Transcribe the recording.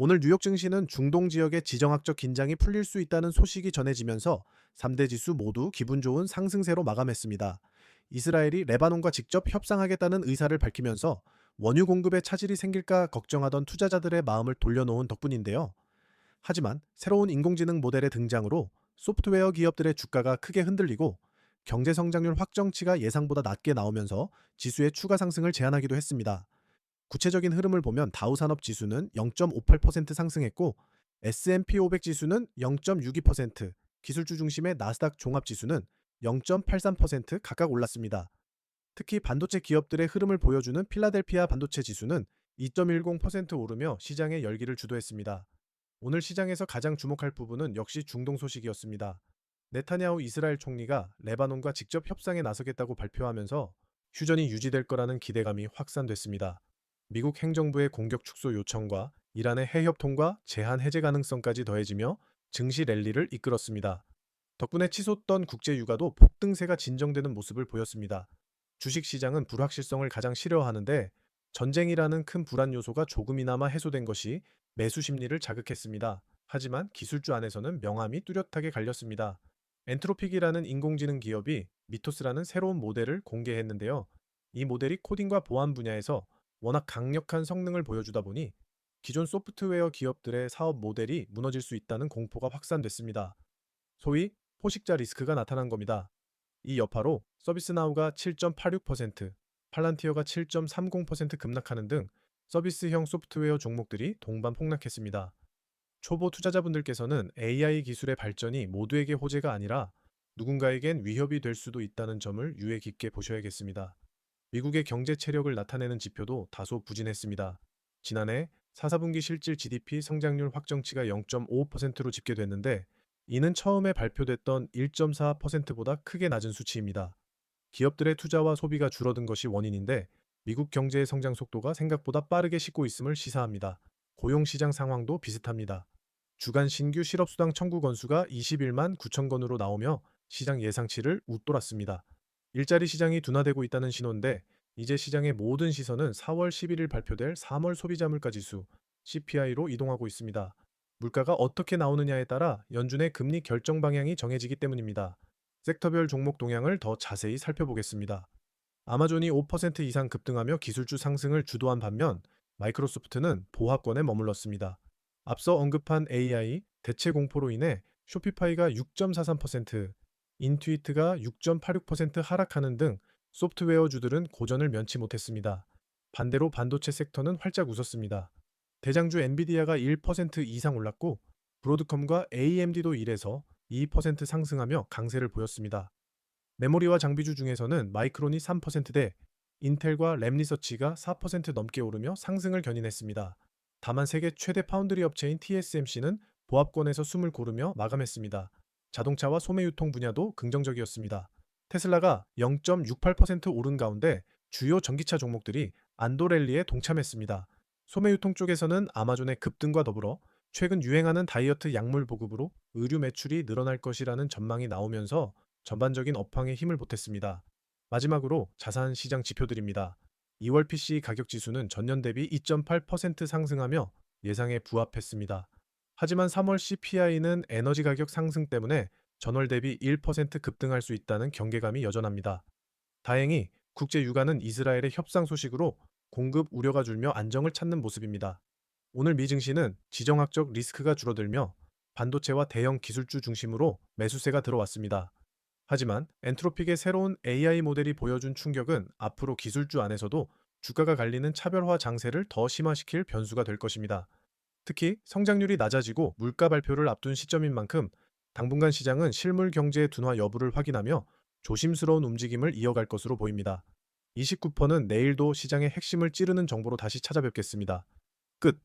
오늘 뉴욕 증시는 중동 지역의 지정학적 긴장이 풀릴 수 있다는 소식이 전해지면서 3대 지수 모두 기분 좋은 상승세로 마감했습니다. 이스라엘이 레바논과 직접 협상하겠다는 의사를 밝히면서 원유 공급에 차질이 생길까 걱정하던 투자자들의 마음을 돌려놓은 덕분인데요. 하지만 새로운 인공지능 모델의 등장으로 소프트웨어 기업들의 주가가 크게 흔들리고 경제 성장률 확정치가 예상보다 낮게 나오면서 지수의 추가 상승을 제한하기도 했습니다. 구체적인 흐름을 보면 다우산업 지수는 0.58% 상승했고 S&P 500 지수는 0.62%, 기술주 중심의 나스닥 종합 지수는 0.83% 각각 올랐습니다. 특히 반도체 기업들의 흐름을 보여주는 필라델피아 반도체 지수는 2.10% 오르며 시장의 열기를 주도했습니다. 오늘 시장에서 가장 주목할 부분은 역시 중동 소식이었습니다. 네타냐후 이스라엘 총리가 레바논과 직접 협상에 나서겠다고 발표하면서 휴전이 유지될 거라는 기대감이 확산됐습니다. 미국 행정부의 공격 축소 요청과 이란의 해협 통과 제한 해제 가능성까지 더해지며 증시 랠리를 이끌었습니다. 덕분에 치솟던 국제 유가도 폭등세가 진정되는 모습을 보였습니다. 주식 시장은 불확실성을 가장 싫어하는데 전쟁이라는 큰 불안 요소가 조금이나마 해소된 것이 매수 심리를 자극했습니다. 하지만 기술주 안에서는 명암이 뚜렷하게 갈렸습니다. 엔트로픽이라는 인공지능 기업이 미토스라는 새로운 모델을 공개했는데요. 이 모델이 코딩과 보안 분야에서 워낙 강력한 성능을 보여주다 보니 기존 소프트웨어 기업들의 사업 모델이 무너질 수 있다는 공포가 확산됐습니다. 소위 포식자 리스크가 나타난 겁니다. 이 여파로 서비스나우가 7.86%, 팔란티어가 7.30% 급락하는 등 서비스형 소프트웨어 종목들이 동반 폭락했습니다. 초보 투자자분들께서는 AI 기술의 발전이 모두에게 호재가 아니라 누군가에겐 위협이 될 수도 있다는 점을 유의 깊게 보셔야겠습니다. 미국의 경제 체력을 나타내는 지표도 다소 부진했습니다. 지난해 4, 4분기 실질 GDP 성장률 확정치가 0.55%로 집계됐는데 이는 처음에 발표됐던 1.4%보다 크게 낮은 수치입니다. 기업들의 투자와 소비가 줄어든 것이 원인인데 미국 경제의 성장 속도가 생각보다 빠르게 식고 있음을 시사합니다. 고용시장 상황도 비슷합니다. 주간 신규 실업수당 청구 건수가 21만 9천 건으로 나오며 시장 예상치를 웃돌았습니다. 일자리 시장이 둔화되고 있다는 신호인데 이제 시장의 모든 시선은 4월 11일 발표될 3월 소비자 물가 지수 CPI로 이동하고 있습니다. 물가가 어떻게 나오느냐에 따라 연준의 금리 결정 방향이 정해지기 때문입니다. 섹터별 종목 동향을 더 자세히 살펴보겠습니다. 아마존이 5% 이상 급등하며 기술주 상승을 주도한 반면 마이크로소프트는 보합권에 머물렀습니다. 앞서 언급한 AI 대체 공포로 인해 쇼피파이가 6.43%, 인투이트가 6.86% 하락하는 등 소프트웨어주들은 고전을 면치 못했습니다. 반대로 반도체 섹터는 활짝 웃었습니다. 대장주 엔비디아가 1% 이상 올랐고 브로드컴과 AMD도 1에서 2% 상승하며 강세를 보였습니다. 메모리와 장비주 중에서는 마이크론이 3%대, 인텔과 램리서치가 4% 넘게 오르며 상승을 견인했습니다. 다만 세계 최대 파운드리 업체인 TSMC는 보합권에서 숨을 고르며 마감했습니다. 자동차와 소매 유통 분야도 긍정적이었습니다. 테슬라가 0.68% 오른 가운데 주요 전기차 종목들이 안도 랠리에 동참했습니다. 소매 유통 쪽에서는 아마존의 급등과 더불어 최근 유행하는 다이어트 약물 보급으로 의류 매출이 늘어날 것이라는 전망이 나오면서 전반적인 업황에 힘을 보탰습니다. 마지막으로 자산 시장 지표들입니다. 2월 PC 가격 지수는 전년 대비 2.8% 상승하며 예상에 부합했습니다. 하지만 3월 CPI는 에너지 가격 상승 때문에 전월 대비 1% 급등할 수 있다는 경계감이 여전합니다. 다행히 국제 유가는 이스라엘의 협상 소식으로 공급 우려가 줄며 안정을 찾는 모습입니다. 오늘 미 증시는 지정학적 리스크가 줄어들며 반도체와 대형 기술주 중심으로 매수세가 들어왔습니다. 하지만 엔트로픽의 새로운 AI 모델이 보여준 충격은 앞으로 기술주 안에서도 주가가 갈리는 차별화 장세를 더 심화시킬 변수가 될 것입니다. 특히 성장률이 낮아지고 물가 발표를 앞둔 시점인 만큼 당분간 시장은 실물 경제의 둔화 여부를 확인하며 조심스러운 움직임을 이어갈 것으로 보입니다. 29%는 내일도 시장의 핵심을 찌르는 정보로 다시 찾아뵙겠습니다. 끝.